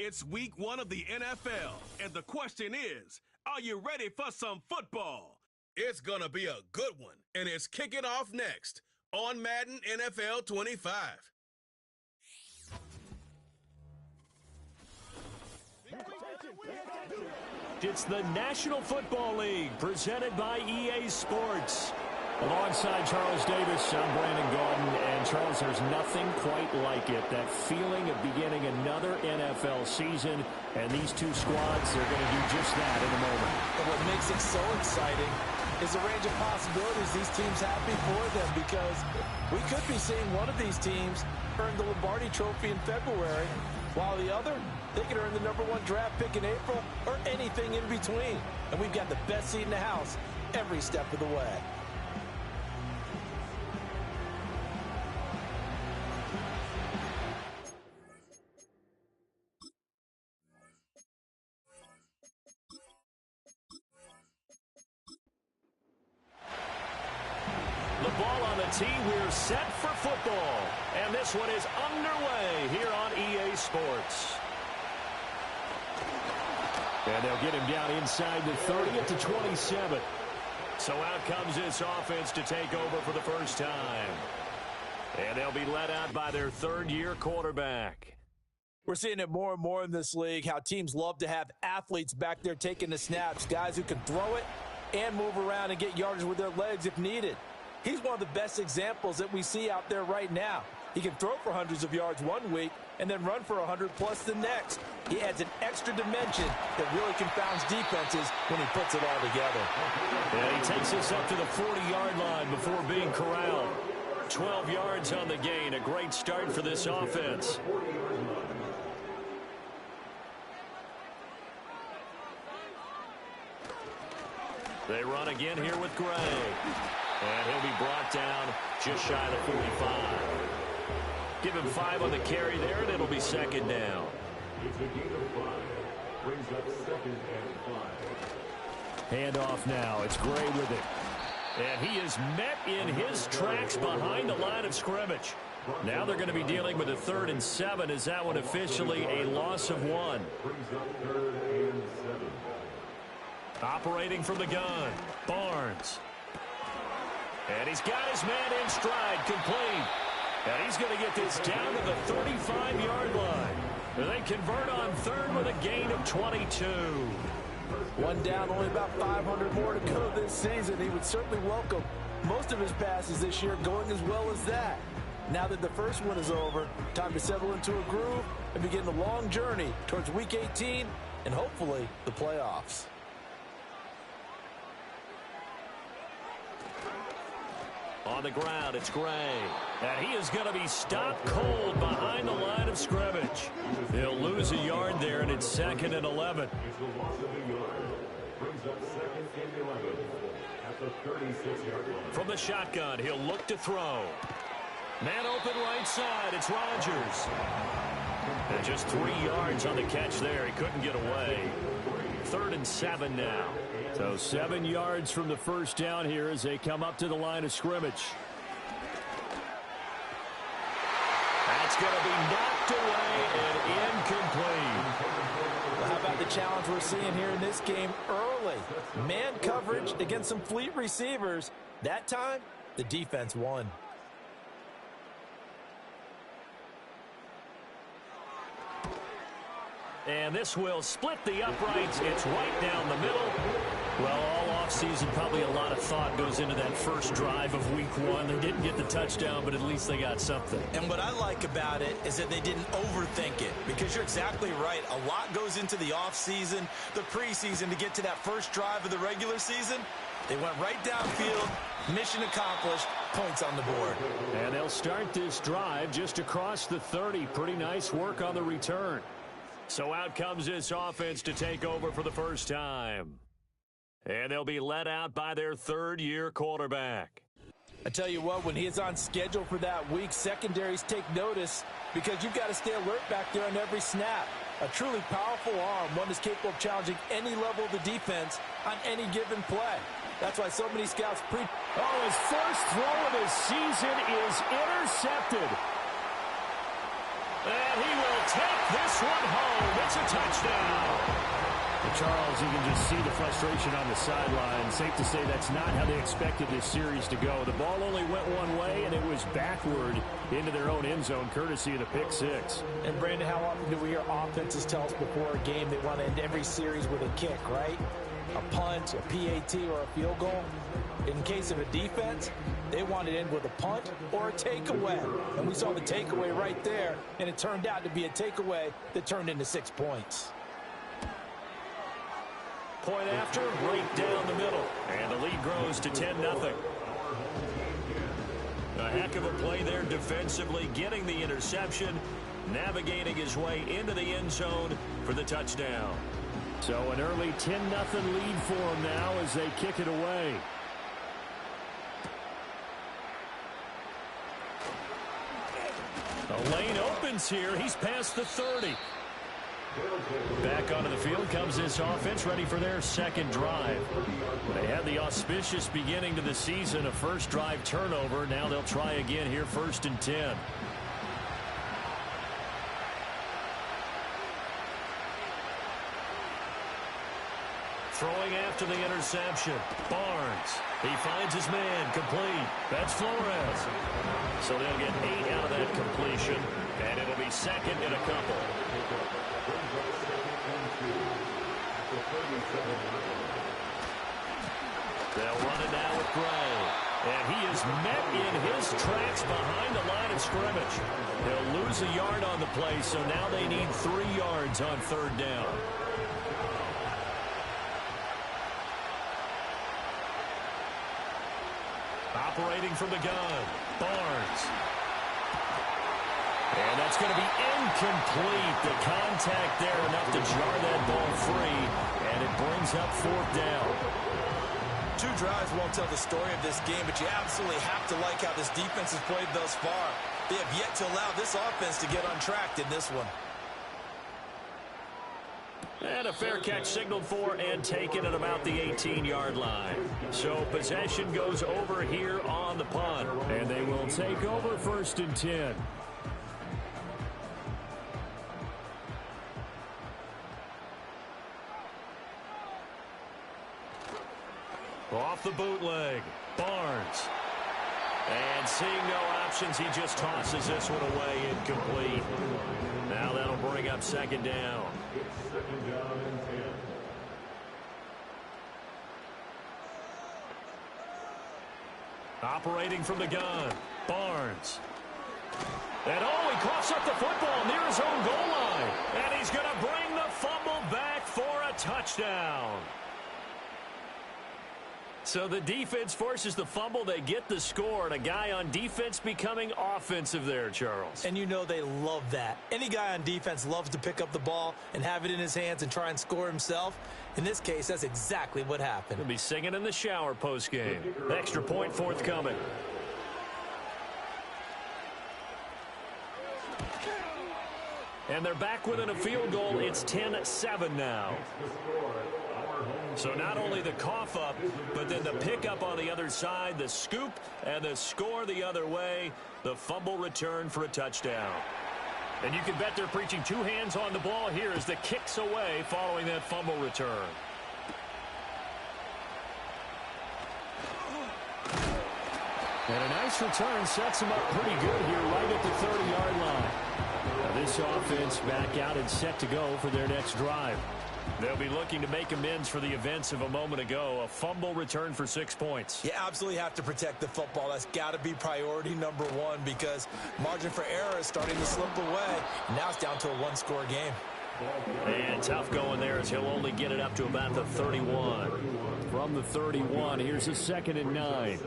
It's week 1 of the NFL, and the question is, are you ready for some football? It's going to be a good one, and it's kicking off next on Madden NFL 25. It's the National Football League, presented by EA Sports. Alongside Charles Davis, I'm Brandon Gaudin, and Charles, there's nothing quite like it. That feeling of beginning another NFL season, and these two squads are going to do just that in a moment. And what makes it so exciting is the range of possibilities these teams have before them, because we could be seeing one of these teams earn the Lombardi Trophy in February, while the other, they could earn the #1 draft pick in April or anything in between. And we've got the best seat in the house every step of the way. The ball on the tee, we're set for football. And this one is underway here on EA Sports. And they'll get him down inside the 30 at the 27. So out comes this offense to take over for the first time. And they'll be led out by their third-year quarterback. We're seeing it more and more in this league, how teams love to have athletes back there taking the snaps, guys who can throw it and move around and get yardage with their legs if needed. He's one of the best examples that we see out there right now. He can throw for hundreds of yards one week and then run for 100+ the next. He adds an extra dimension that really confounds defenses when he puts it all together. And he takes us up to the 40-yard line before being corralled. 12 yards on the gain. A great start for this offense. They run again here with Gray. And he'll be brought down just shy of the 45. Give him 5 on the carry there, and it'll be second down. It's a gain of 5. Brings up 2nd and 5. Handoff now. It's Gray with it. And he is met in his tracks behind the line of scrimmage. Now they're going to be dealing with a 3rd and 7. Is that one officially a loss of 1? Brings up 3rd and 7. Operating from the gun, Barnes. And he's got his man in stride, complete. And he's going to get this down to the 35-yard line. They convert on 3rd with a gain of 22. One down, only about 500 more to go this season. He would certainly welcome most of his passes this year going as well as that. Now that the first one is over, time to settle into a groove and begin the long journey towards Week 18 and hopefully the playoffs. On the ground, it's Gray. And he is going to be stopped cold behind the line of scrimmage. He'll lose a yard there, and it's 2nd and 11. It's the loss of a yard. Brings up 2nd and 11 at the 36-yard line. From the shotgun, he'll look to throw. Man open right side, it's Rodgers. And just 3 yards on the catch there. He couldn't get away. 3rd and 7 now. So 7 yards from the first down here as they come up to the line of scrimmage. That's going to be knocked away and incomplete. Well, how about the challenge we're seeing here in this game early? Man coverage against some fleet receivers. That time, the defense won. And this will split the uprights. It's right down the middle. Well, all offseason, probably a lot of thought goes into that first drive of Week 1. They didn't get the touchdown, but at least they got something. And what I like about it is that they didn't overthink it, because you're exactly right. A lot goes into the offseason, the preseason, to get to that first drive of the regular season. They went right downfield, mission accomplished, points on the board. And they'll start this drive just across the 30. Pretty nice work on the return. So out comes this offense to take over for the first time. And they'll be led out by their 3rd-year quarterback. I tell you what, when he is on schedule for that week, secondaries take notice, because you've got to stay alert back there on every snap. A truly powerful arm, one that's capable of challenging any level of the defense on any given play. That's why so many scouts his first throw of the season is intercepted. And he will take this one home. It's a touchdown. And Charles, you can just see the frustration on the sideline. Safe to say that's not how they expected this series to go. The ball only went one way, and it was backward into their own end zone, courtesy of the pick six. And, Brandon, how often do we hear offenses tell us before a game they want to end every series with a kick, right? A punt, a PAT, or a field goal. In case of a defense, they wanted to end with a punt or a takeaway. And we saw the takeaway right there, and it turned out to be a takeaway that turned into 6 points. Point after, right down the middle. And the lead grows to 10-0. A heck of a play there defensively, getting the interception, navigating his way into the end zone for the touchdown. So an early 10-0 lead for them now as they kick it away. The lane opens here. He's past the 30. Back onto the field comes this offense, ready for their second drive. They had the auspicious beginning to the season, a first drive turnover. Now they'll try again here, 1st and 10. Throwing after the interception. Barnes. He finds his man. Complete. That's Flores. So they'll get 8 out of that completion, and it'll be second and a couple. They'll run it now with Gray. And he is met in his tracks behind the line of scrimmage. He'll lose a yard on the play, so now they need 3 yards on 3rd down. Operating from the gun, Barnes. And that's going to be incomplete. The contact there enough to jar that ball free, and it brings up 4th down. 2 drives won't tell the story of this game, but you absolutely have to like how this defense has played thus far. They have yet to allow this offense to get untracked in this one. And a fair catch signaled for and taken at about the 18-yard line. So possession goes over here on the punt. And they will take over 1st and 10. Off the bootleg, Barnes. And seeing no options, he just tosses this one away, incomplete. Now that'll bring up 2nd down. Operating from the gun, Barnes. And he coughs up the football near his own goal line. And he's going to bring the fumble back for a touchdown. So the defense forces the fumble. They get the score, and a guy on defense becoming offensive there, Charles. And you know they love that. Any guy on defense loves to pick up the ball and have it in his hands and try and score himself. In this case, that's exactly what happened. He'll be singing in the shower postgame. Extra point forthcoming. And they're back within a field goal. It's 10-7 now. So not only the cough up, but then the pickup on the other side, the scoop, and the score the other way. The fumble return for a touchdown. And you can bet they're preaching 2 hands on the ball here as the kick's away following that fumble return. And a nice return sets them up pretty good here right at the 30-yard line. Now this offense back out and set to go for their next drive. They'll be looking to make amends for the events of a moment ago. A fumble return for 6 points. You absolutely have to protect the football. That's got to be priority number 1 because margin for error is starting to slip away. Now it's down to a 1-score game. And tough going there as he'll only get it up to about the 31. From the 31, here's a 2nd and 9.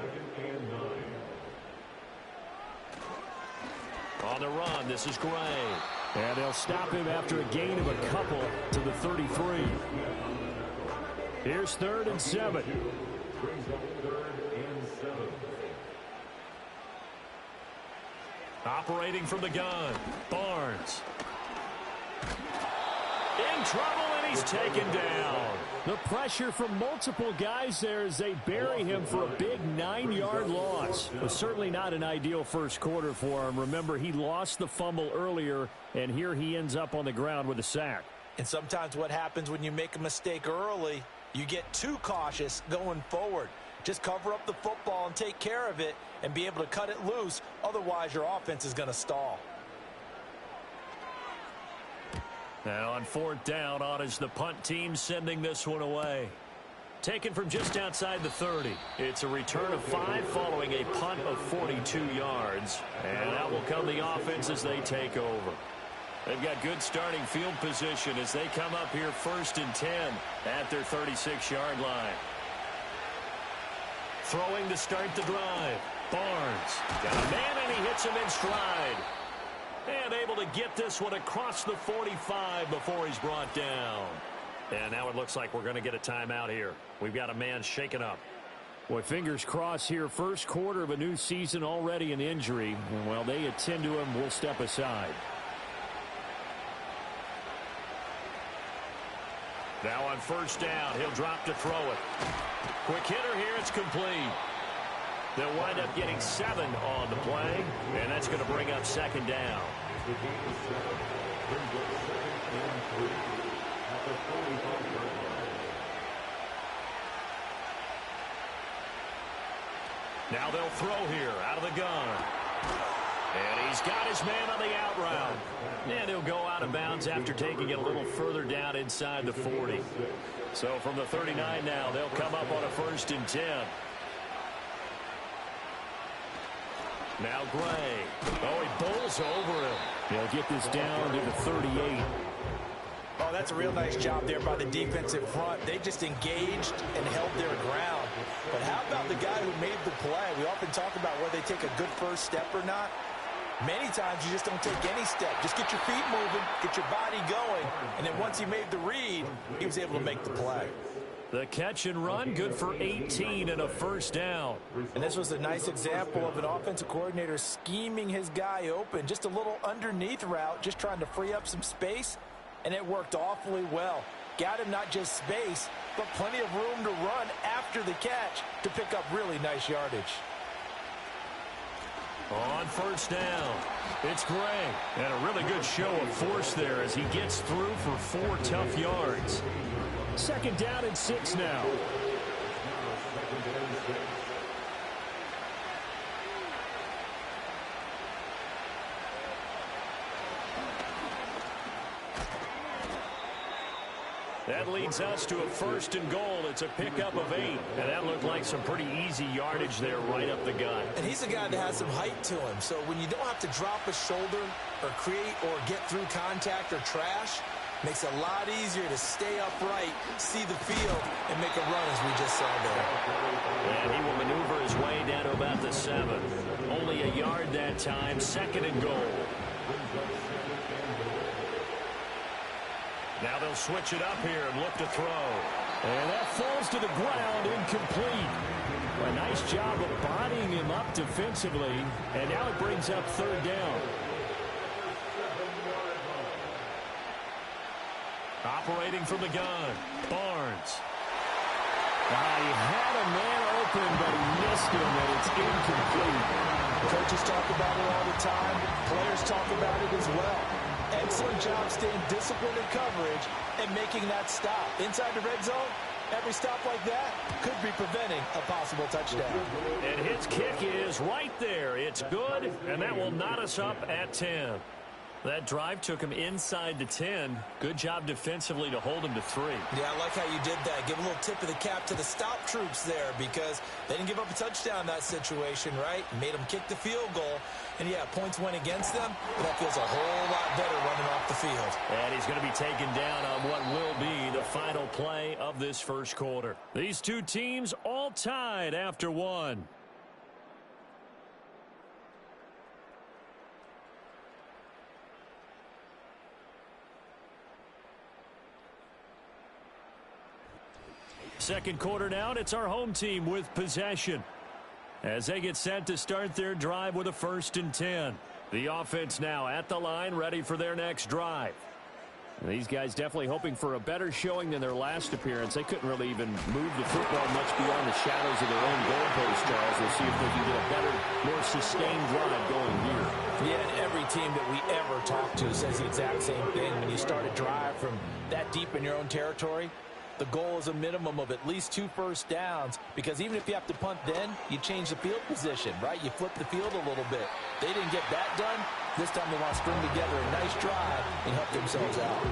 On the run, this is Gray. And they'll stop him after a gain of a couple to the 33. Here's 3rd and 7. Operating from the gun, Barnes. in trouble, and he's taken down. The pressure from multiple guys there as they bury him for a big 9-yard loss. It was certainly not an ideal first quarter for him. Remember, he lost the fumble earlier, and here he ends up on the ground with a sack. And sometimes what happens when you make a mistake early, you get too cautious going forward. Just cover up the football and take care of it and be able to cut it loose. Otherwise, your offense is going to stall. Now on fourth down, on is the punt team sending this one away. Taken from just outside the 30. It's a return of 5 following a punt of 42 yards. And out will come the offense as they take over. They've got good starting field position as they come up here 1st and 10 at their 36-yard line. Throwing to start the drive. Barnes got a man, and he hits him in stride. And able to get this one across the 45 before he's brought down. And now it looks like we're going to get a timeout here. We've got a man shaken up. Boy, fingers crossed here. First quarter of a new season, already an injury. And while they attend to him, we'll step aside. Now on first down, he'll drop to throw it. Quick hitter here, it's complete. They'll wind up getting 7 on the play, and that's going to bring up 2nd down. Now they'll throw here out of the gun. And he's got his man on the out route. And he'll go out of bounds after taking it a little further down inside the 40. So from the 39 now, they'll come up on a 1st and 10. Now Gray. Oh, he bowls over him. They'll get this down to the 38. Oh, that's a real nice job there by the defensive front. They just engaged and held their ground. But how about the guy who made the play? We often talk about whether they take a good first step or not. Many times you just don't take any step. Just get your feet moving, get your body going, and then once he made the read, he was able to make the play. The catch and run, good for 18 and a 1st down. And this was a nice example of an offensive coordinator scheming his guy open. Just a little underneath route, just trying to free up some space, and it worked awfully well. Got him not just space, but plenty of room to run after the catch to pick up really nice yardage. On 1st down, it's Gray. And a really good show of force there as he gets through for 4 tough yards. 2nd down and 6 now. That leads us to a 1st and goal. It's a pickup of 8. And that looked like some pretty easy yardage there right up the gut. And he's a guy that has some height to him. So when you don't have to drop a shoulder or create or get through contact or trash, makes it a lot easier to stay upright, see the field, and make a run as we just saw there. And he will maneuver his way down to about the 7. Only a yard that time. 2nd and goal. Now they'll switch it up here and look to throw. And that falls to the ground, incomplete. A nice job of bodying him up defensively. And now it brings up 3rd down. Operating from the gun, Barnes. He had a man open, but he missed him, and it's incomplete. Coaches talk about it all the time. Players talk about it as well. Excellent job staying disciplined in coverage and making that stop. Inside the red zone, every stop like that could be preventing a possible touchdown. And his kick is right there. It's good, and that will knot us up at 10. That drive took him inside the 10. Good job defensively to hold him to 3. Yeah, I like how you did that. Give a little tip of the cap to the stop troops there because they didn't give up a touchdown in that situation, right? Made them kick the field goal. And, yeah, points went against them, but that feels a whole lot better running off the field. And he's going to be taken down on what will be the final play of this first quarter. These two teams all tied after 1. Second quarter now, and it's our home team with possession as they get set to start their drive with a 1st and 10. The offense now at the line, ready for their next drive. And these guys definitely hoping for a better showing than their last appearance. They couldn't really even move the football much beyond the shadows of their own goalpost, Charles. We'll see if they can get a better, more sustained drive going here. Yeah, and every team that we ever talk to says the exact same thing. When you start a drive from that deep in your own territory, the goal is a minimum of at least 2 first downs, because even if you have to punt then, you change the field position, right? You flip the field a little bit. They didn't get that done. This time they want to string together a nice drive and help themselves out.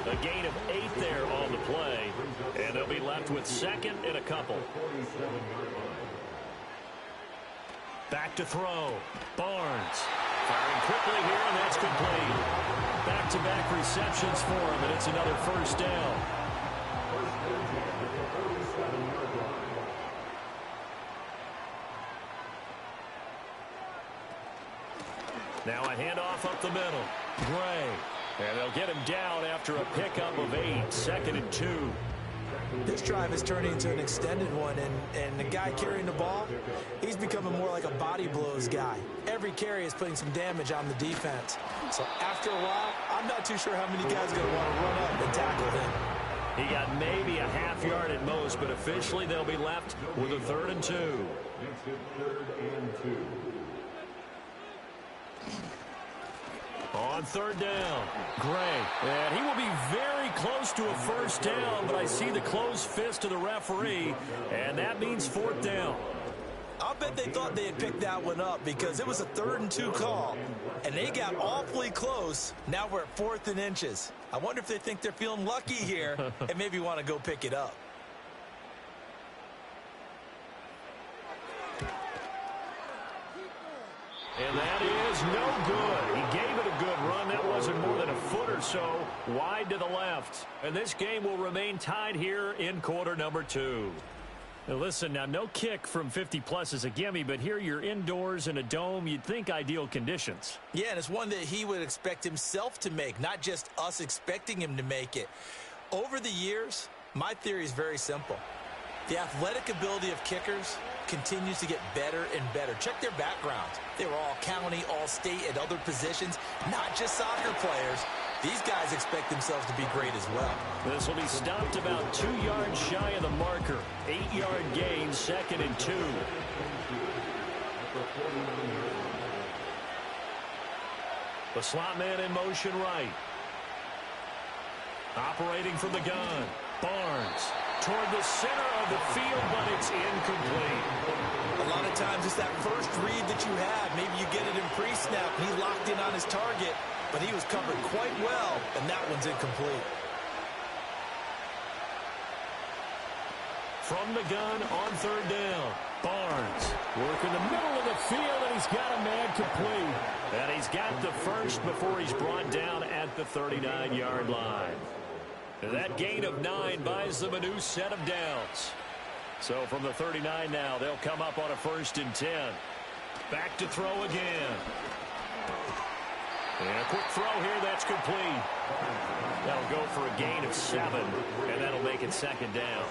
A gain of 8 there on the play, and they'll be left with second and a couple. Back to throw. Barnes firing quickly here, and that's complete. Back-to-back receptions for him, and it's another first down. Now a handoff up the middle. Gray. And they'll get him down after a pickup of 8. 2nd and 2. This drive is turning into an extended one, and the guy carrying the ball, he's becoming more like a body blows guy. Every carry is putting some damage on the defense. So after a while, I'm not too sure how many guys are going to want to run up and tackle him. He got maybe a half yard at most, but officially they'll be left with a 3rd and 2. Next is 3rd and 2. On 3rd down, Gray. And he will be very close to a first down, but I see the closed fist of the referee, and that means 4th down. I'll bet they thought they had picked that one up, because it was a 3rd and 2 call, and they got awfully close. Now we're at 4th and inches. I wonder if they think they're feeling lucky here and maybe want to go pick it up. And that is no good. He gave it a good run. That wasn't more than a foot or so wide to the left. And this game will remain tied here in quarter number 2. Now listen, now no kick from 50-plus is a gimme, but here you're indoors in a dome. You'd think ideal conditions. Yeah, and it's one that he would expect himself to make, not just us expecting him to make it. Over the years, my theory is very simple. The athletic ability of kickers continues to get better and better. Check their backgrounds. They were all county, all state, at other positions, not just soccer players. These guys expect themselves to be great as well. This will be stopped about 2 yards shy of the marker. 8-yard gain, 2nd and 2. The slot man in motion right. Operating from the gun. Barnes toward the center of the field, but it's incomplete. A lot of times it's that first read that you have. Maybe you get it in pre-snap, and he locked in on his target, but he was covered quite well, and that one's incomplete. From the gun on 3rd down, Barnes working the middle of the field, and he's got a man complete. And he's got the first before he's brought down at the 39-yard line. That gain of 9 buys them a new set of downs. So from the 39 now, they'll come up on a 1st and 10. Back to throw again. And a quick throw here, that's complete. That'll go for a gain of 7, and that'll make it 2nd down.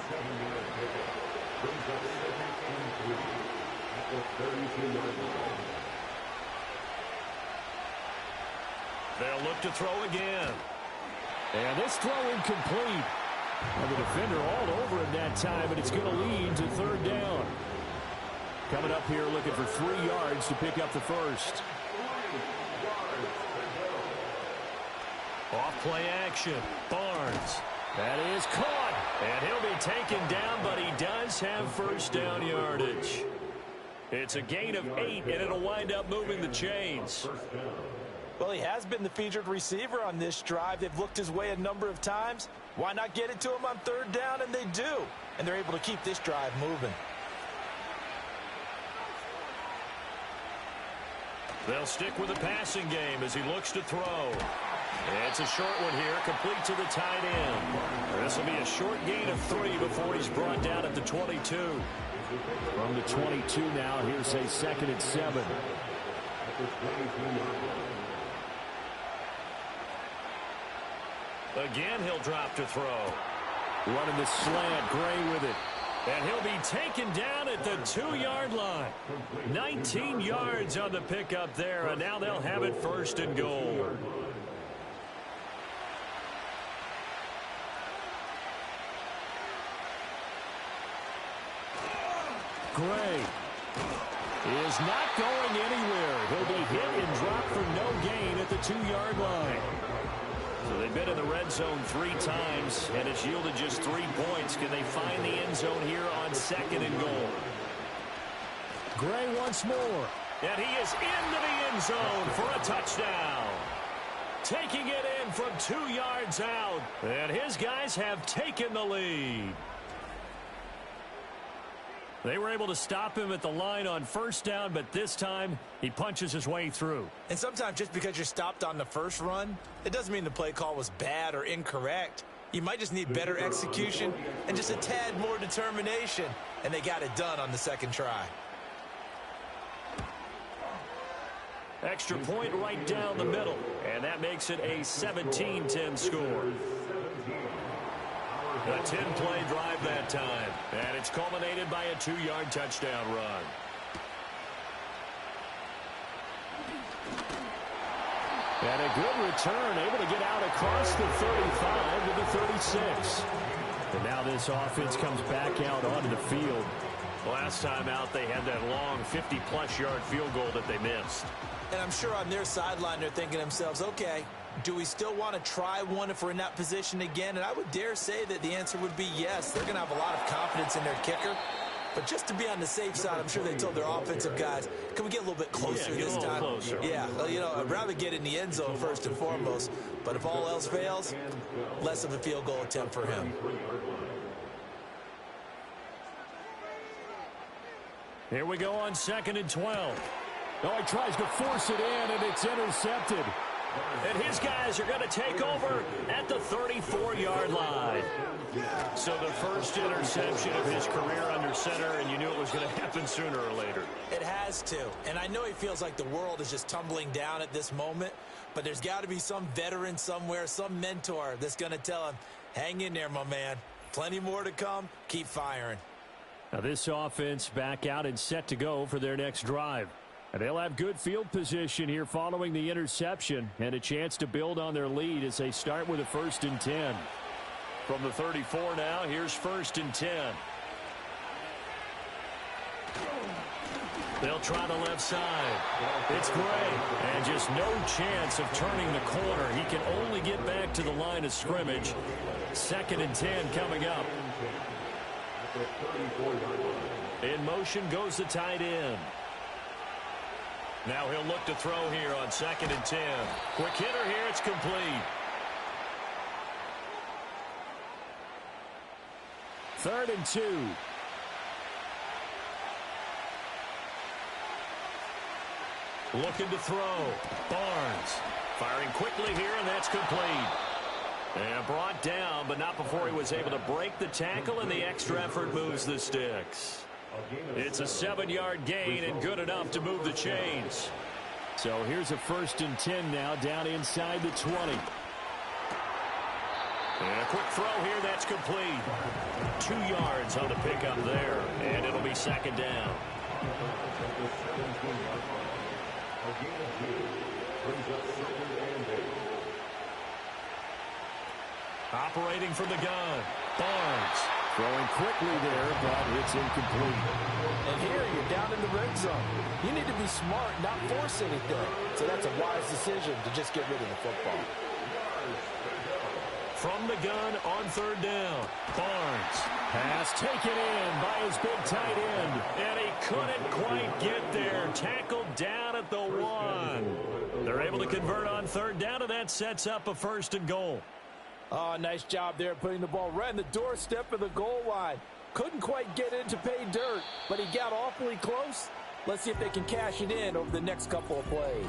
They'll look to throw again. And this throw incomplete. And the defender all over him that time, and it's going to lead to 3rd down. Coming up here looking for 3 yards to pick up the first. Off play action. Barnes. That is caught. And he'll be taken down, but he does have first down yardage. It's a gain of 8, and it'll wind up moving the chains. Well, he has been the featured receiver on this drive. They've looked his way a number of times. Why not get it to him on 3rd down? And they do. And they're able to keep this drive moving. They'll stick with the passing game as he looks to throw. It's a short one here, complete to the tight end. This will be a short gain of 3 before he's brought down at the 22. From the 22 now, here's a 2nd and 7. Again, he'll drop to throw. Running the slant, Gray with it. And he'll be taken down at the 2-yard line. 19 yards on the pickup there, and now they'll have it 1st and goal. Gray is not going anywhere. He'll be hit and dropped for no gain at the 2-yard line. So they've been in the red zone 3 times, and it's yielded just 3 points. Can they find the end zone here on 2nd and goal? Gray once more. And he is into the end zone for a touchdown. Taking it in from 2 yards out. And his guys have taken the lead. They were able to stop him at the line on 1st down, but this time he punches his way through. And sometimes just because you're stopped on the first run, it doesn't mean the play call was bad or incorrect. You might just need better execution and just a tad more determination. And they got it done on the 2nd try. Extra point right down the middle, and that makes it a 17-10 score. A 10-play drive that time, and it's culminated by a 2-yard touchdown run. And a good return, able to get out across the 35 to the 36. And now this offense comes back out onto the field. Last time out, they had that long 50-plus yard field goal that they missed. And I'm sure on their sideline they're thinking to themselves, okay, do we still want to try one if we're in that position again? And I would dare say that the answer would be yes. They're going to have a lot of confidence in their kicker. But just to be on the safe side, I'm sure they told their offensive guys, can we get a little bit closer this time? Closer. Yeah, well, you know, I'd rather get in the end zone first and foremost. But if all else fails, less of a field goal attempt for him. Here we go on 2nd and 12. Oh, he tries to force it in, and it's intercepted. And his guys are going to take over at the 34-yard line. So the first interception of his career under center, and you knew it was going to happen sooner or later. It has to. And I know he feels like the world is just tumbling down at this moment, but there's got to be some veteran somewhere, some mentor that's going to tell him, hang in there, my man. Plenty more to come. Keep firing. Now this offense back out and set to go for their next drive. And they'll have good field position here following the interception and a chance to build on their lead as they start with a 1st and 10. From the 34 now, here's 1st and 10. They'll try the left side. It's Gray. And just no chance of turning the corner. He can only get back to the line of scrimmage. 2nd and 10 coming up. In motion goes the tight end. Now he'll look to throw here on 2nd and 10. Quick hitter here, it's complete. 3rd and 2. Looking to throw. Barnes firing quickly here, and that's complete. And brought down, but not before he was able to break the tackle, and the extra effort moves the sticks. It's a 7-yard gain and good enough to move the chains. So here's a 1st and 10 now down inside the 20. And a quick throw here, that's complete. 2 yards on the pickup there, and it'll be 2nd down. Operating from the gun, Barnes. Throwing quickly there, but it's incomplete. And here you're down in the red zone. You need to be smart, not force anything. So that's a wise decision to just get rid of the football. From the gun on 3rd down, Barnes. Pass taken in by his big tight end. And he couldn't quite get there. Tackled down at the 1. They're able to convert on 3rd down, and that sets up a 1st and goal. Oh, nice job there putting the ball right in the doorstep of the goal line. Couldn't quite get in to pay dirt, but he got awfully close. Let's see if they can cash it in over the next couple of plays.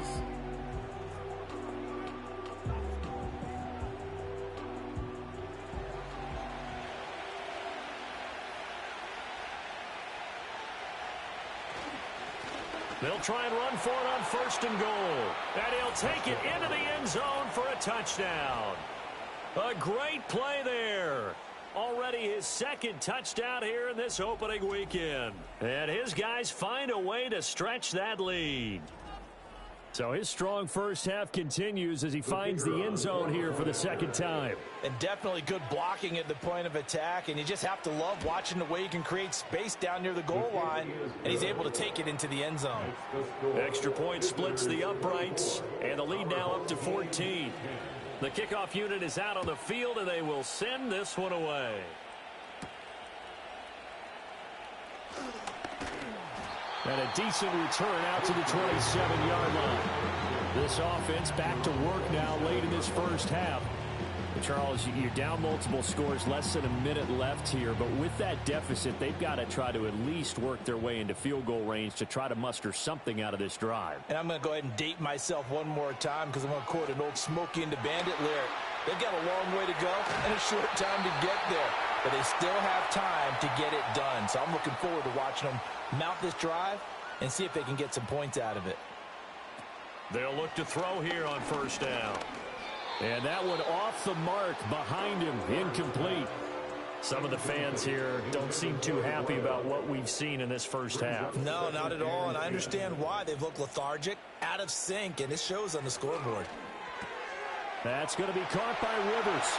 They'll try and run for it on 1st and goal. And he'll take it into the end zone for a touchdown. A great play there. Already his 2nd touchdown here in this opening weekend. And his guys find a way to stretch that lead. So his strong first half continues as he finds the end zone here for the second time. And definitely good blocking at the point of attack, and you just have to love watching the way he can create space down near the goal line, and he's able to take it into the end zone. Extra point splits the uprights, and the lead now up to 14. The kickoff unit is out on the field, and they will send this one away. And a decent return out to the 27-yard line. This offense back to work now late in this first half. Charles, you're down multiple scores, less than a minute left here, but with that deficit, they've got to try to at least work their way into field goal range to try to muster something out of this drive. And I'm going to go ahead and date myself one more time because I'm going to quote an old Smokey and the Bandit lyric. They've got a long way to go and a short time to get there, but they still have time to get it done. So I'm looking forward to watching them mount this drive and see if they can get some points out of it. They'll look to throw here on first down. And that one off the mark behind him, incomplete. Some of the fans here don't seem too happy about what we've seen in this first half. No, not at all, and I understand why. They've looked lethargic, out of sync, and it shows on the scoreboard. That's going to be caught by Rivers.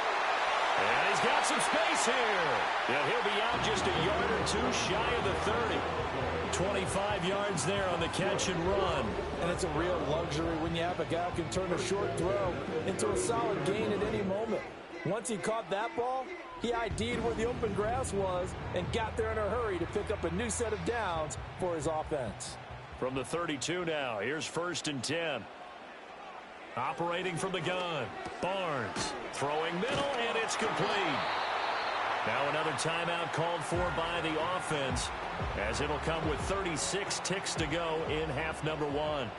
And he's got some space here. And he'll be out just a yard or two shy of the 30. 25 yards there on the catch and run. And it's a real luxury when you have a guy who can turn a short throw into a solid gain at any moment. Once he caught that ball, he ID'd where the open grass was and got there in a hurry to pick up a new set of downs for his offense. From the 32 now, here's 1st and 10. Operating from the gun, Barnes throwing middle, and it's complete. Now another timeout called for by the offense, as it'll come with 36 ticks to go in half number 1.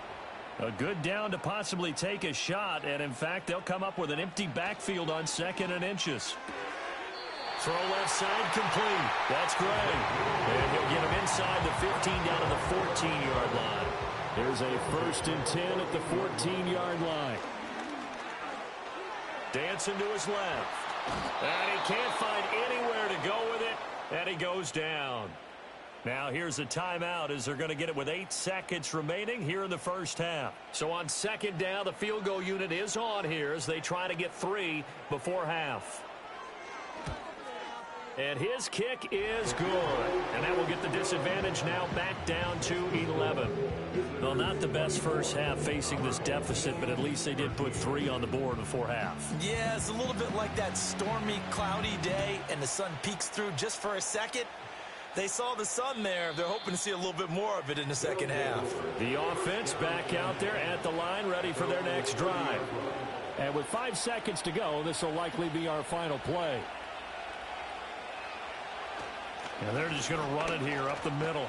A good down to possibly take a shot, and in fact, they'll come up with an empty backfield on 2nd and inches. Throw left side complete. That's Gray. And he'll get him inside the 15 down to the 14-yard line. There's a 1st and 10 at the 14-yard line. Dancing to his left. And he can't find anywhere to go with it, and he goes down. Now here's a timeout as they're going to get it with 8 seconds remaining here in the first half. So on 2nd down, the field goal unit is on here as they try to get 3 before half. And his kick is good. And that will get the disadvantage now back down to 11. Well, not the best first half facing this deficit, but at least they did put 3 on the board before half. Yeah, it's a little bit like that stormy, cloudy day, and the sun peeks through just for a second. They saw the sun there. They're hoping to see a little bit more of it in the second half. The offense back out there at the line, ready for their next drive. And with 5 seconds to go, this will likely be our final play. And they're just going to run it here up the middle.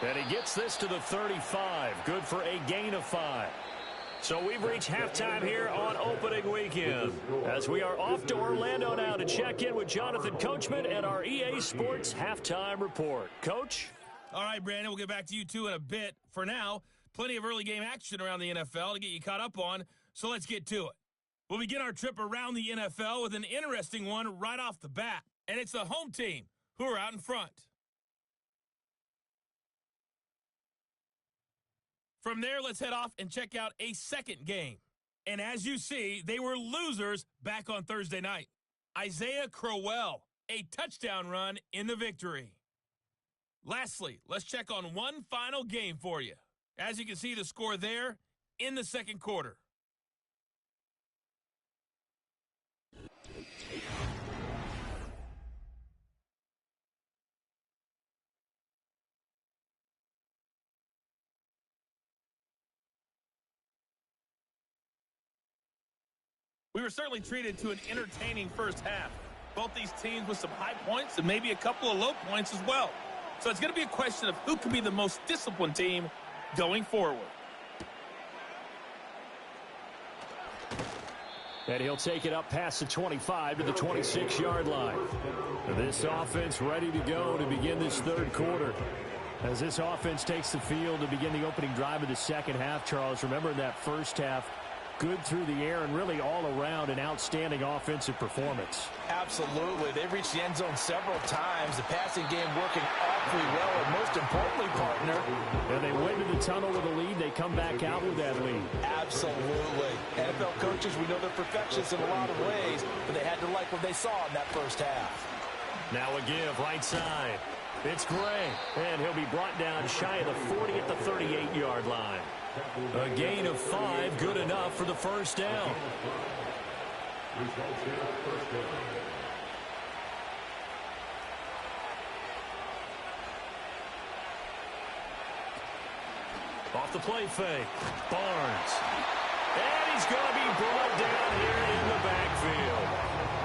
And he gets this to the 35. Good for a gain of 5. So we've reached halftime here on opening weekend, as we are off to Orlando now to check in with Jonathan Coachman and our EA Sports Halftime Report. Coach? All right, Brandon, we'll get back to you two in a bit. For now, plenty of early game action around the NFL to get you caught up on, so let's get to it. We'll begin our trip around the NFL with an interesting one right off the bat, and it's the home team who are out in front. From there, let's head off and check out a second game. And as you see, they were losers back on Thursday night. Isaiah Crowell, a touchdown run in the victory. Lastly, let's check on one final game for you. As you can see the score there in the second quarter. We were certainly treated to an entertaining first half. Both these teams with some high points and maybe a couple of low points as well. So it's going to be a question of who can be the most disciplined team going forward. And he'll take it up past the 25 to the 26-yard line. This offense ready to go to begin this third quarter. As this offense takes the field to begin the opening drive of the second half, Charles, remember in that first half, good through the air and really all around an outstanding offensive performance. Absolutely. They've reached the end zone several times. The passing game working awfully well, and most importantly, partner. And they went to the tunnel with a lead. They come back out with that lead. Absolutely. NFL coaches, we know they're perfectionists in a lot of ways, but they had to like what they saw in that first half. Now a give right side. It's Gray, and he'll be brought down shy of the 40 at the 38-yard line. A gain of 5, good enough for the first down. Off the play fake, Barnes. And he's going to be brought down here in the backfield.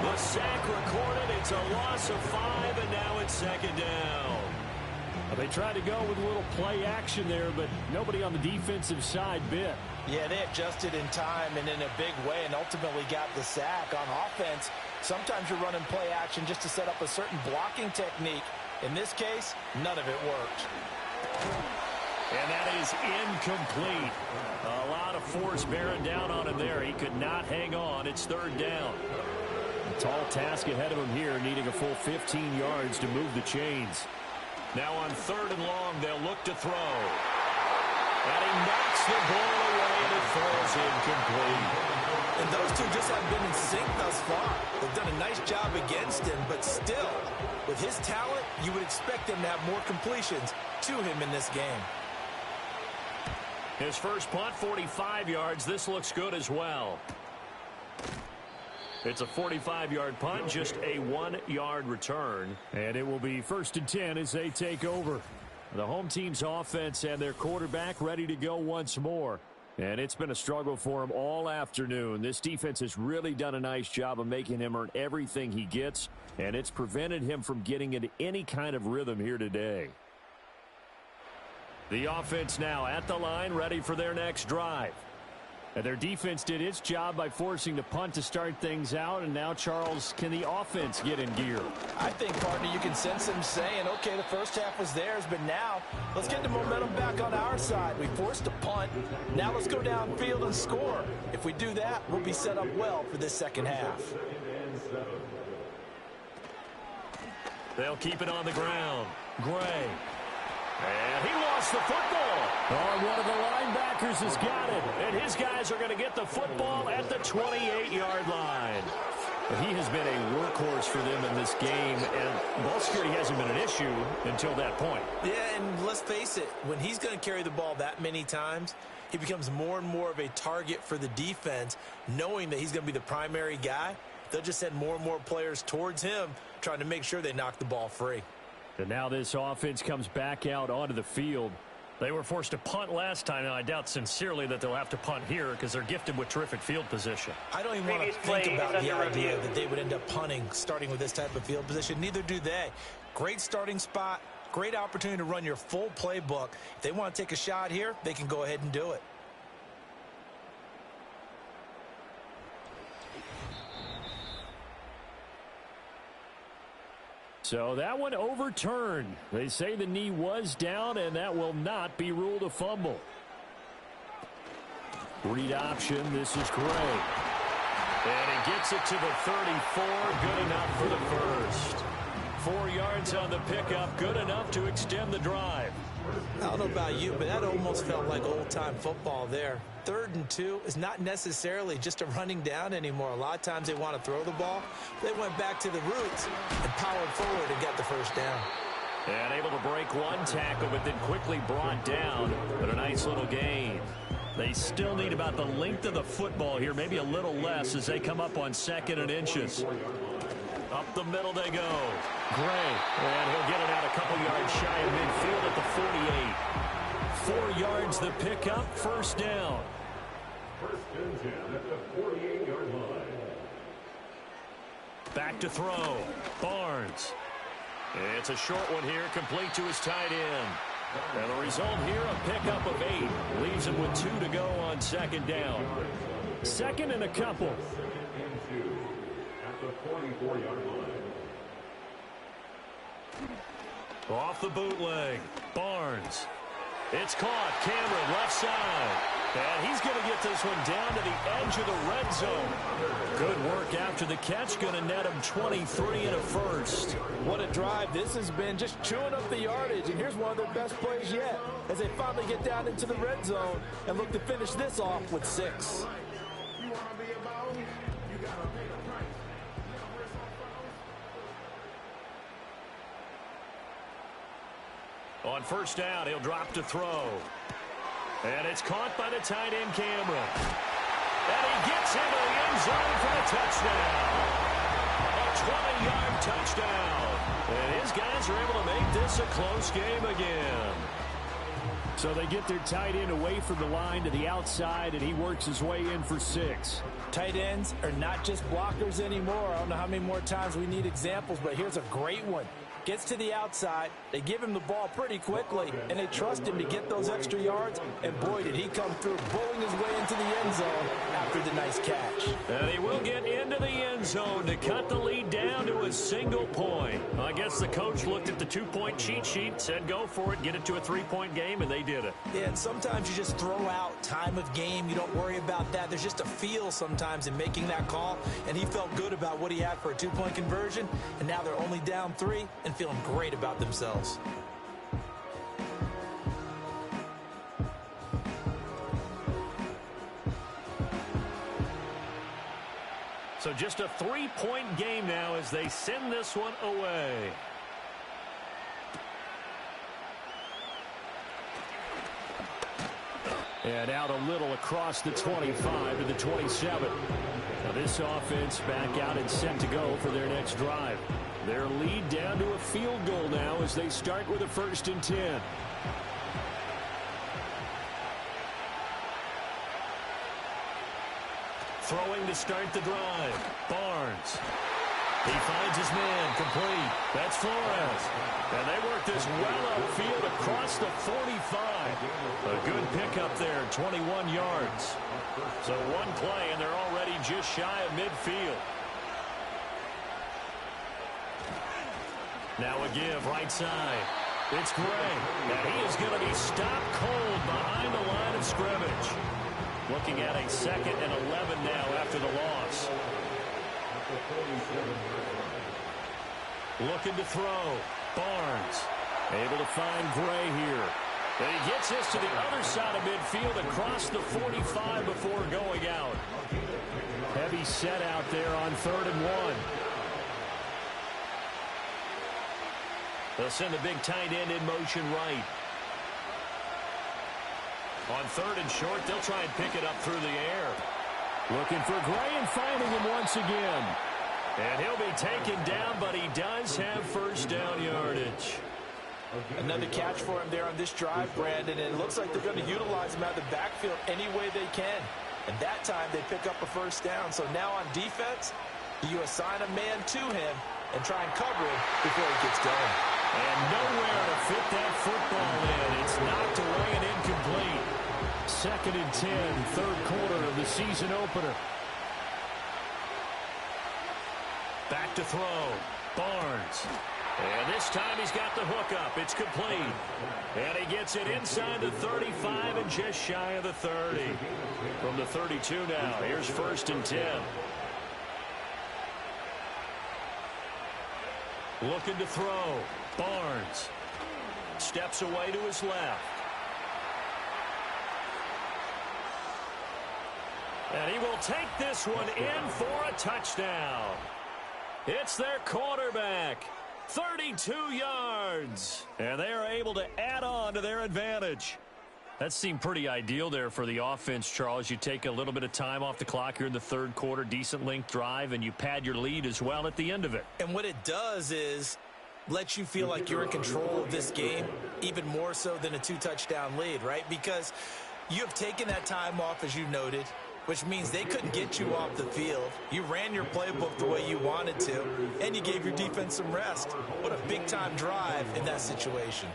The sack recorded, it's a loss of 5, and now it's second down. They tried to go with a little play action there, but nobody on the defensive side bit. Yeah, they adjusted in time and in a big way and ultimately got the sack. On offense, sometimes you're running play action just to set up a certain blocking technique. In this case, none of it worked. And that is incomplete. A lot of force bearing down on him there. He could not hang on. It's third down. A tall task ahead of him here, needing a full 15 yards to move the chains. Now on third and long, they'll look to throw. And he knocks the ball away, and it falls incomplete. And those two just have been in sync thus far. They've done a nice job against him, but still, with his talent, you would expect him to have more completions to him in this game. His first punt, 45 yards. This looks good as well. It's a 45-yard punt, just a 1-yard return. And it will be first and 10 as they take over. The home team's offense and their quarterback ready to go once more. And it's been a struggle for him all afternoon. This defense has really done a nice job of making him earn everything he gets. And it's prevented him from getting into any kind of rhythm here today. The offense now at the line, ready for their next drive. And their defense did its job by forcing the punt to start things out. And now, Charles, can the offense get in gear? I think, partner, you can sense them saying, okay, the first half was theirs, but now let's get the momentum back on our side. We forced a punt. Now let's go downfield and score. If we do that, we'll be set up well for this second half. They'll keep it on the ground. Gray. And he lost the football. Oh, one of the linebackers has got it. And his guys are going to get the football at the 28-yard line. He has been a workhorse for them in this game, and ball security hasn't been an issue until that point. Yeah, and let's face it, when he's going to carry the ball that many times, he becomes more and more of a target for the defense, knowing that he's going to be the primary guy. They'll just send more and more players towards him, trying to make sure they knock the ball free. And now this offense comes back out onto the field. They were forced to punt last time, and I doubt sincerely that they'll have to punt here because they're gifted with terrific field position. I don't even want to think about the idea that they would end up punting starting with this type of field position. Neither do they. Great starting spot, great opportunity to run your full playbook. If they want to take a shot here, they can go ahead and do it. So that one overturned. They say the knee was down, and that will not be ruled a fumble. Read option. This is Gray. And he gets it to the 34. Good enough for the first. 4 yards on the pickup. Good enough to extend the drive. I don't know about you, but that almost felt like old-time football there. 3rd and 2 is not necessarily just a running down anymore. A lot of times they want to throw the ball. They went back to the roots and powered forward and got the first down. And able to break one tackle, but then quickly brought down. But a nice little gain. They still need about the length of the football here, maybe a little less as they come up on 2nd and inches. Up the middle they go. Gray, and he'll get it out a couple yards shy of midfield at the 48. 4 yards the pickup, first down. First and 10 at the 48-yard line. Back to throw. Barnes. It's a short one here, complete to his tight end. And the result here, a pickup of 8. Leaves him with 2 to go on 2nd down. 2nd and a couple. 2nd and 2 at the 44-yard line. Off the bootleg. Barnes. It's caught. Cameron left side. And he's going to get this one down to the edge of the red zone. Good work after the catch. Going to net him 23 and a first. What a drive this has been, just chewing up the yardage. And here's one of their best plays yet as they finally get down into the red zone and look to finish this off with 6. On first down, he'll drop to throw. And it's caught by the tight end Cameron. And he gets into the end zone for a touchdown. A 20-yard touchdown. And his guys are able to make this a close game again. So they get their tight end away from the line to the outside, and he works his way in for 6. Tight ends are not just blockers anymore. I don't know how many more times we need examples, but here's a great one. Gets to the outside, they give him the ball pretty quickly, and they trust him to get those extra yards, and boy, did he come through, bowling his way into the end zone after the nice catch. And he will get into the end zone to cut the lead down to a single point. I guess the coach looked at the 2-point cheat sheet, said go for it, get it to a 3-point game, and they did it. Yeah, and sometimes you just throw out time of game. You don't worry about that. There's just a feel sometimes in making that call, and he felt good about what he had for a 2-point conversion, and now they're only down 3 and feeling great about themselves. So just a 3-point game now as they send this one away. And out a little across the 25 to the 27. Now this offense back out and set to go for their next drive. Their lead down to a field goal now as they start with a 1st and 10. Throwing to start the drive. Barnes. He finds his man complete. That's Flores. And they work this well upfield across the 45. A good pickup there, 21 yards. So one play, and they're already just shy of midfield. Now a give right side. It's Gray. And he is going to be stopped cold behind the line of scrimmage. Looking at a 2nd and 11 now after the loss. Looking to throw. Barnes able to find Gray here. And he gets this to the other side of midfield across the 45 before going out. Heavy set out there on 3rd and 1. They'll send the big tight end in motion right. On 3rd and short, they'll try and pick it up through the air. Looking for Gray and finding him once again. And he'll be taken down, but he does have first down yardage. Another catch for him there on this drive, Brandon, and it looks like they're going to utilize him out of the backfield any way they can. And that time they pick up a first down. So now on defense, you assign a man to him and try and cover him before he gets going. And nowhere to fit that football in. It's knocked away and incomplete. 2nd and 10, 3rd quarter of the season opener. Back to throw. Barnes. And this time he's got the hook up. It's complete. And he gets it inside the 35 and just shy of the 30. From the 32 now. Here's 1st and 10. Looking to throw. Barnes steps away to his left. And he will take this one in for a touchdown. It's their quarterback. 32 yards. And they are able to add on to their advantage. That seemed pretty ideal there for the offense, Charles. You take a little bit of time off the clock here in the 3rd quarter, decent length drive, and you pad your lead as well at the end of it. And what it does is let you feel like you're in control of this game, even more so than a 2-touchdown lead, right? Because you have taken that time off, as you noted, which means they couldn't get you off the field. You ran your playbook the way you wanted to, and you gave your defense some rest. What a big-time drive in that situation.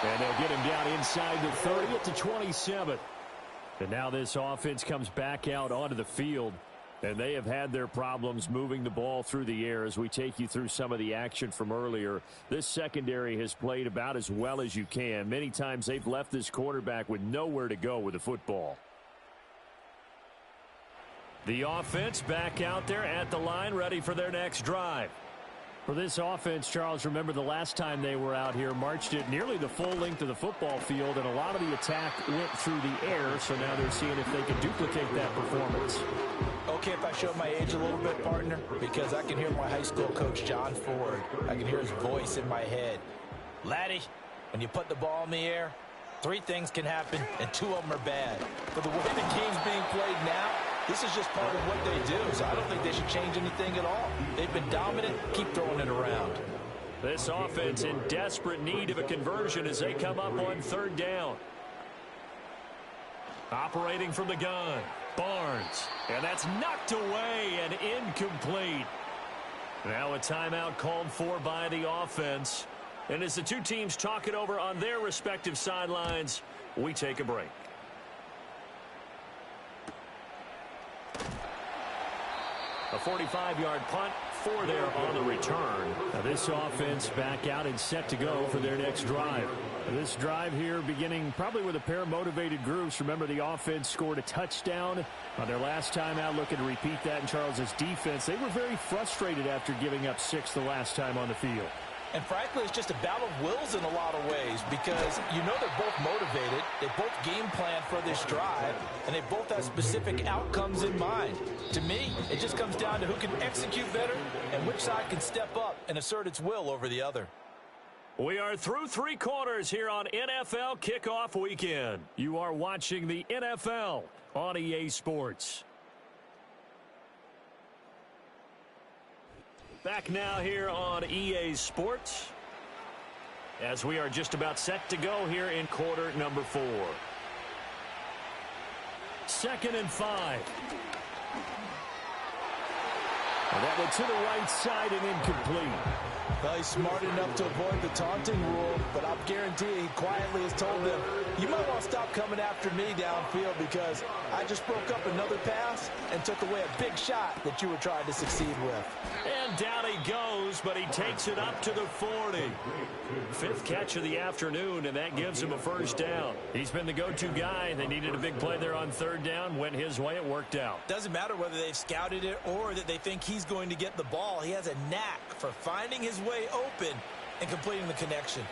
And they'll get him down inside the 30 at the 27. And now this offense comes back out onto the field. And they have had their problems moving the ball through the air as we take you through some of the action from earlier. This secondary has played about as well as you can. Many times they've left this quarterback with nowhere to go with the football. The offense back out there at the line, ready for their next drive. For this offense, Charles, remember the last time they were out here, marched it nearly the full length of the football field, and a lot of the attack went through the air, so now they're seeing if they can duplicate that performance. Okay, if I show my age a little bit, partner, because I can hear my high school coach, John Ford. I can hear his voice in my head. Laddie, when you put the ball in the air, 3 things can happen, and 2 of them are bad. For the way the game's being played now, this is just part of what they do, so I don't think they should change anything at all. They've been dominant. Keep throwing it around. This offense in desperate need of a conversion as they come up on 3rd down. Operating from the gun, Barnes. And that's knocked away and incomplete. Now a timeout called for by the offense. And as the 2 teams talk it over on their respective sidelines, we take a break. A 45-yard punt for there on the return. Now this offense back out and set to go for their next drive. This drive here beginning probably with a pair of motivated groups. Remember, the offense scored a touchdown on their last time out, looking to repeat that in Charles's defense. They were very frustrated after giving up 6 the last time on the field. And frankly, it's just a battle of wills in a lot of ways because you know they're both motivated, they both game plan for this drive, and they both have specific outcomes in mind. To me, it just comes down to who can execute better and which side can step up and assert its will over the other. We are through 3 quarters here on NFL Kickoff Weekend. You are watching the NFL on EA Sports. Back now here on EA Sports as we are just about set to go here in quarter number 4. 2nd and 5. And that went to the right side and incomplete. Well, he's smart enough to avoid the taunting rule, but I'll guarantee he quietly has told them, you might want to stop coming after me downfield because I just broke up another pass and took away a big shot that you were trying to succeed with. And down he goes, but he takes it up to the 40. 5th catch of the afternoon, and that gives him a 1st down. He's been the go-to guy. They needed a big play there on 3rd down. Went his way. It worked out. Doesn't matter whether they've scouted it or that they think he's going to get the ball. He has a knack for finding his way open and completing the connection.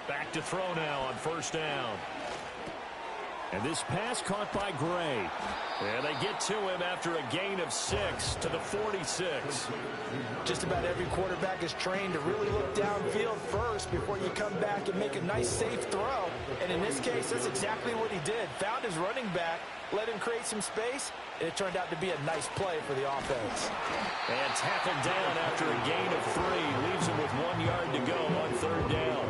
Back to throw now on 1st down. And this pass caught by Gray. And they get to him after a gain of 6 to the 46. Just about every quarterback is trained to really look downfield first before you come back and make a nice, safe throw. And in this case, that's exactly what he did. Found his running back, let him create some space, and it turned out to be a nice play for the offense. And tackled down after a gain of 3. Leaves him with 1 yard to go on 3rd down.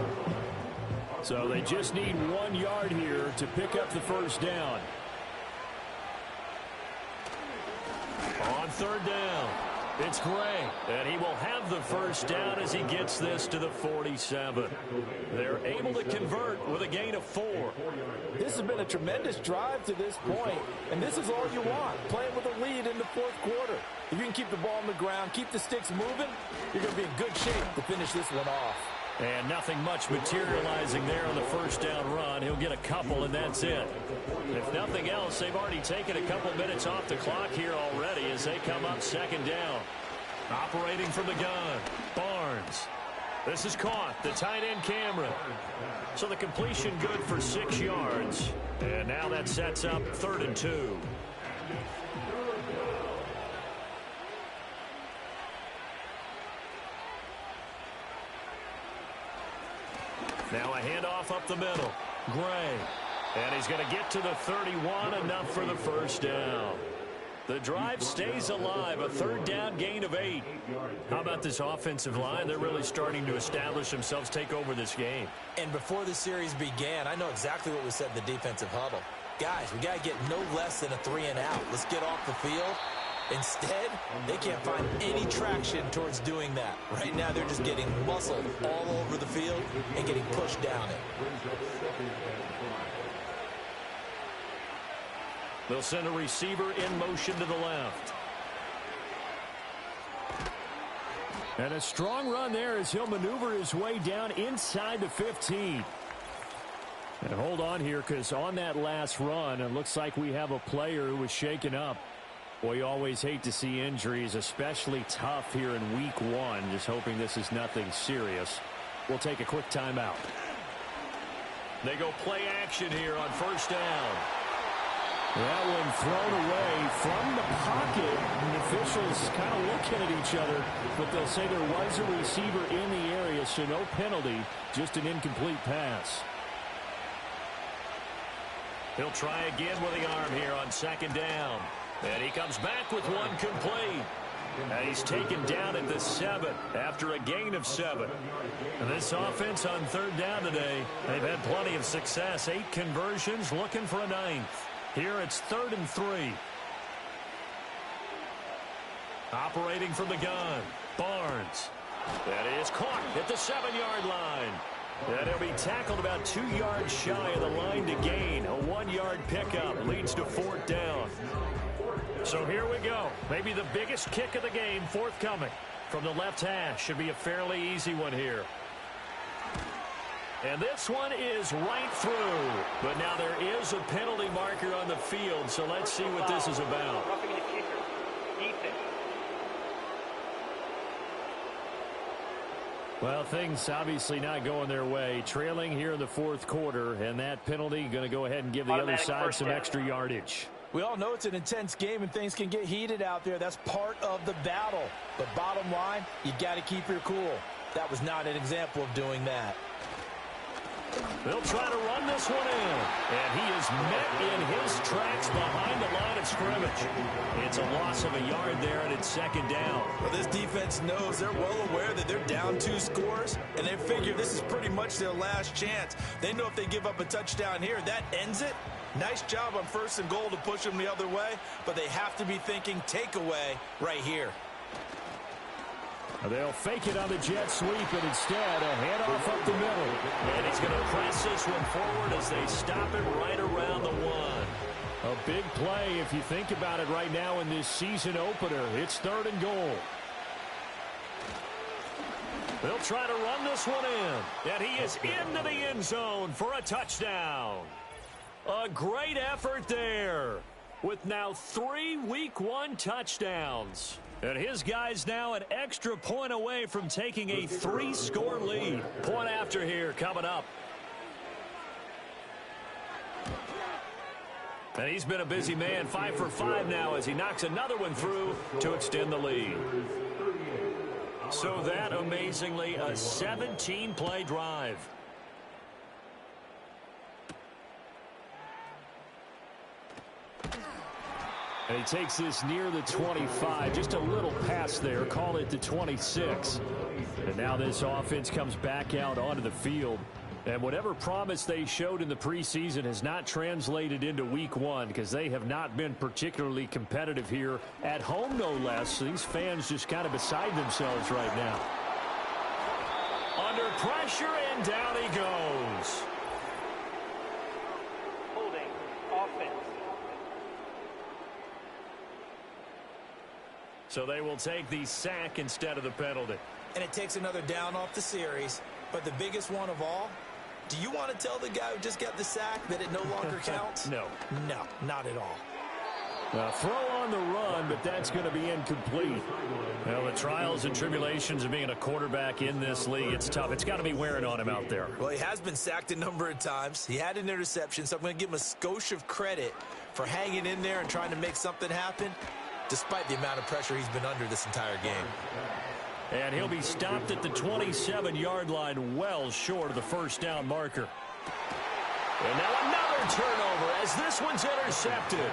So they just need 1 yard here to pick up the 1st down. On 3rd down, it's Gray, and he will have the 1st down as he gets this to the 47. They're able to convert with a gain of 4. This has been a tremendous drive to this point, and this is all you want, playing with a lead in the 4th quarter. If you can keep the ball on the ground, keep the sticks moving, you're going to be in good shape to finish this one off. And nothing much materializing there on the 1st down run. He'll get a couple, and that's it. If nothing else, they've already taken a couple minutes off the clock here already as they come up 2nd down. Operating from the gun, Barnes. This is caught, the tight end Cameron. So the completion good for 6 yards. And now that sets up 3rd and 2. Now a handoff up the middle. Gray. And he's going to get to the 31, enough for the 1st down. The drive stays alive, a 3rd down gain of 8. How about this offensive line? They're really starting to establish themselves, take over this game. And before the series began, I know exactly what we said in the defensive huddle. Guys, we got to get no less than a 3 and out. Let's get off the field Instead, they can't find any traction towards doing that. Right now, they're just getting muscled all over the field and getting pushed down it. They'll send a receiver in motion to the left. And a strong run there as he'll maneuver his way down inside the 15. And hold on here, because on that last run, it looks like we have a player who was shaken up. Boy, you always hate to see injuries, especially tough here in week one. Just hoping this is nothing serious. We'll take a quick timeout. They go play action here on first down. That one thrown away from the pocket. And the officials kind of looking at each other, but they'll say there was a receiver in the area, so no penalty, just an incomplete pass. He'll try again with the arm here on second down. And he comes back with one complete. And he's taken down at the 7 after a gain of 7. And this offense on third down today, they've had plenty of success. 8 conversions, looking for a 9th. Here it's 3rd and 3. Operating from the gun, Barnes. That is caught at the 7-yard line. And he'll be tackled about 2 yards shy of the line to gain. A 1-yard pickup leads to 4th down. So here we go. Maybe the biggest kick of the game forthcoming from the left hash. Should be a fairly easy one here. And this one is right through. But now there is a penalty marker on the field, so let's see what this is about. Well, things obviously not going their way. Trailing here in the 4th quarter, and that penalty going to go ahead and give the other side some extra yardage. We all know it's an intense game and things can get heated out there. That's part of the battle. But bottom line, you got to keep your cool. That was not an example of doing that. They'll try to run this one in. And he is met in his tracks behind the line of scrimmage. It's a loss of a yard there, and it's 2nd down. Well, this defense knows, they're well aware that they're down 2 scores, and they figure this is pretty much their last chance. They know if they give up a touchdown here, that ends it. Nice job on 1st and goal to push them the other way, but they have to be thinking takeaway right here. They'll fake it on the jet sweep, and instead a handoff up the middle. And he's going to press this one forward as they stop it right around the 1. A big play if you think about it right now in this season opener. It's 3rd and goal. They'll try to run this one in. And he is into the end zone for a touchdown. A great effort there with now 3 week 1 touchdowns. And his guys now an extra point away from taking a 3-score lead. Point after here coming up. And he's been a busy man, 5 for 5 now as he knocks another one through to extend the lead. So that, amazingly, a 17-play drive. And he takes this near the 25, just a little past there, call it the 26. And now this offense comes back out onto the field. And whatever promise they showed in the preseason has not translated into week 1 because they have not been particularly competitive here at home, no less. So these fans just kind of beside themselves right now. Under pressure, and down he goes. Holding offense. So they will take the sack instead of the penalty. And it takes another down off the series. But the biggest one of all, do you want to tell the guy who just got the sack that it no longer counts? No. No, not at all. Throw on the run, but that's going to be incomplete. Well, the trials and tribulations of being a quarterback in this league, it's tough. It's got to be wearing on him out there. Well, he has been sacked a number of times. He had an interception, so I'm going to give him a skosh of credit for hanging in there and trying to make something happen, despite the amount of pressure he's been under this entire game. And he'll be stopped at the 27-yard line, well short of the first down marker. And now another turnover as this one's intercepted.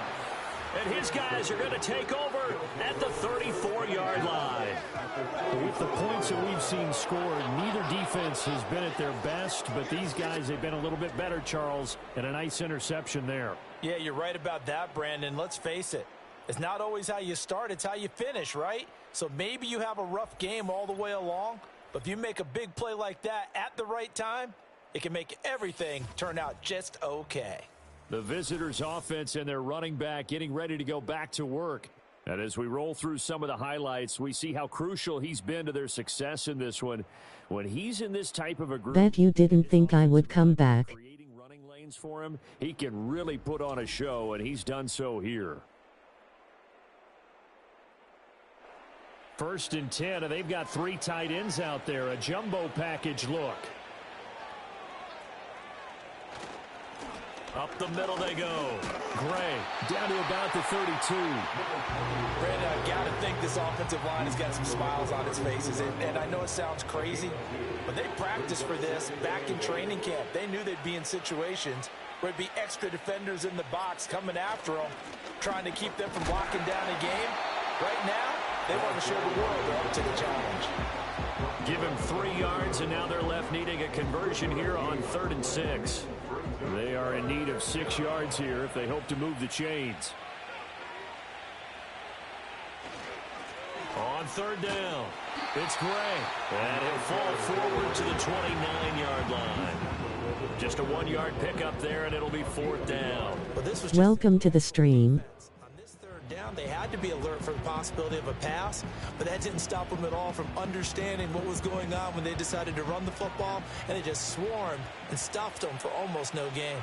And his guys are going to take over at the 34-yard line. With the points that we've seen scored, neither defense has been at their best, but these guys have been a little bit better, Charles, and a nice interception there. Yeah, you're right about that, Brandon. Let's face it. It's not always how you start, it's how you finish, right? So maybe you have a rough game all the way along, but if you make a big play like that at the right time, it can make everything turn out just okay. The visitors' offense and their running back getting ready to go back to work. And as we roll through some of the highlights, we see how crucial he's been to their success in this one. When he's in this type of a group, Bet you didn't think I would come back. Creating running lanes for him, he can really put on a show, and he's done so here. 1st and 10, and they've got 3 tight ends out there. A jumbo package look. Up the middle they go. Gray down to about the 32. Brandon, I got to think this offensive line has got some smiles on its faces. And I know it sounds crazy, but they practiced for this back in training camp. They knew they'd be in situations where it'd be extra defenders in the box coming after them, trying to keep them from locking down a game. Right now, they want to show the world they're up to the challenge. Give him 3 yards, and now they're left needing a conversion here on 3rd and 6. They are in need of 6 yards here if they hope to move the chains. On 3rd down, it's Gray. And he'll fall forward to the 29-yard line. Just a 1-yard pickup there, and it'll be 4th down. But this was Welcome to the stream. On this 3rd down, they had to be alert for the possibility of a pass, but that didn't stop them at all from understanding what was going on when they decided to run the football, and they just swarmed and stuffed them for almost no gain.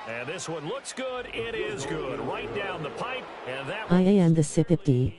And this one looks good. It is good. Right down the pipe. And that I and the Sipipti.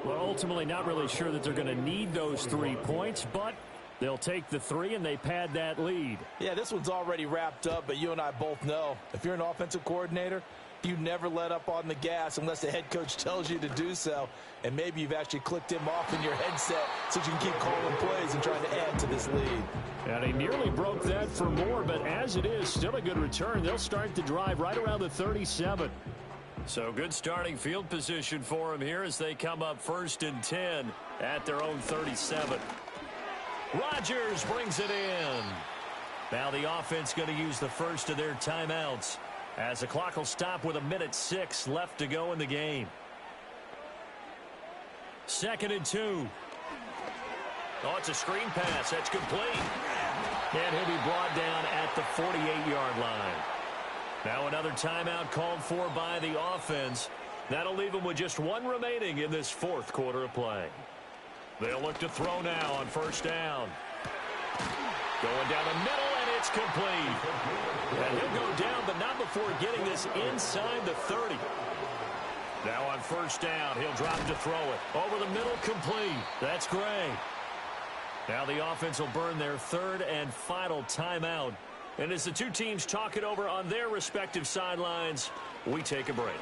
Well, ultimately not really sure that they're going to need those 3 points, but they'll take the 3 and they pad that lead. Yeah, this one's already wrapped up, but you and I both know if you're an offensive coordinator, you never let up on the gas unless the head coach tells you to do so. And maybe you've actually clicked him off in your headset so you can keep calling plays and trying to add to this lead. And he nearly broke that for more, but as it is, still a good return. They'll start the drive right around the 37. So good starting field position for him here as they come up 1st and 10 at their own 37. Rodgers brings it in. Now the offense going to use the first of their timeouts as the clock will stop with 1:06 left to go in the game. 2nd and 2. Oh, it's a screen pass. That's complete. And he'll be brought down at the 48-yard line. Now another timeout called for by the offense. That'll leave them with just 1 remaining in this 4th quarter of play. They'll look to throw now on 1st down. Going down the middle, and it's complete. And he'll go down, but not before getting this inside the 30. Now on 1st down, he'll drop to throw it. Over the middle, complete. That's Gray. Now the offense will burn their 3rd and final timeout. And as the 2 teams talk it over on their respective sidelines, we take a break.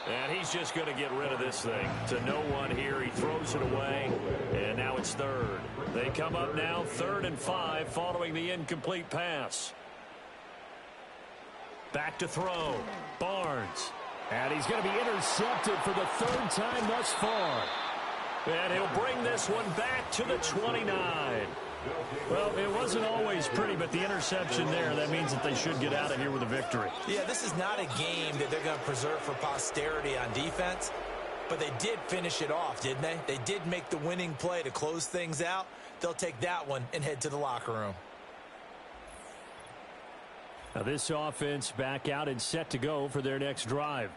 And he's just going to get rid of this thing. To no one here. He throws it away. And now it's 3rd. They come up now 3rd and 5 following the incomplete pass. Back to throw. Barnes. And he's going to be intercepted for the 3rd time thus far. And he'll bring this one back to the 29. Well, it wasn't always pretty, but the interception there, that means that they should get out of here with a victory. Yeah, this is not a game that they're going to preserve for posterity on defense, but they did finish it off, didn't they? They did make the winning play to close things out. They'll take that one and head to the locker room. Now this offense back out and set to go for their next drive.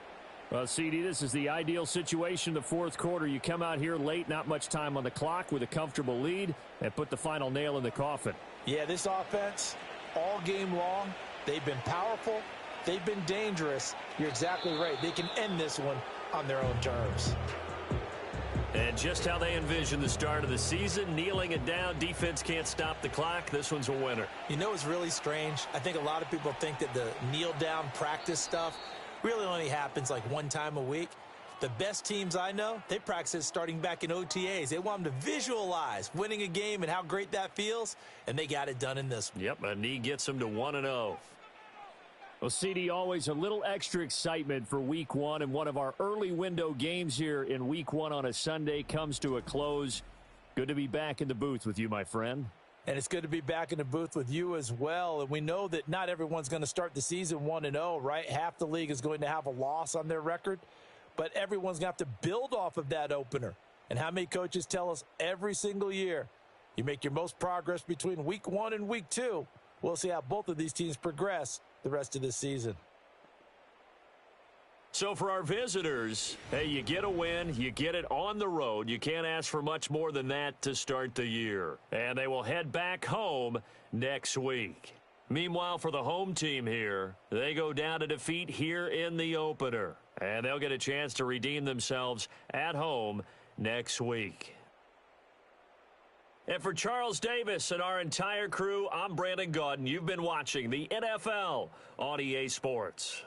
Well, CD, this is the ideal situation, the 4th quarter. You come out here late, not much time on the clock with a comfortable lead, and put the final nail in the coffin. Yeah, this offense, all game long, they've been powerful, they've been dangerous. You're exactly right. They can end this one on their own terms. And just how they envision the start of the season, kneeling it down, defense can't stop the clock. This one's a winner. You know, it's really strange. I think a lot of people think that the kneel-down practice stuff really only happens like 1 time a week. The best teams I know, they practice it starting back in OTAs. They want them to visualize winning a game and how great that feels, and they got it done in this one. Yep, a knee gets them to 1-0. Well, CD, always a little extra excitement for Week 1, and one of our early window games here in Week 1 on a Sunday comes to a close. Good to be back in the booth with you, my friend. And it's good to be back in the booth with you as well. And we know that not everyone's going to start the season 1-0, right? Half the league is going to have a loss on their record. But everyone's going to have to build off of that opener. And how many coaches tell us every single year, you make your most progress between week 1 and week 2. We'll see how both of these teams progress the rest of this season. So for our visitors, hey, you get a win, you get it on the road. You can't ask for much more than that to start the year. And they will head back home next week. Meanwhile, for the home team here, they go down to defeat here in the opener. And they'll get a chance to redeem themselves at home next week. And for Charles Davis and our entire crew, I'm Brandon Gaudin. You've been watching the NFL on EA Sports.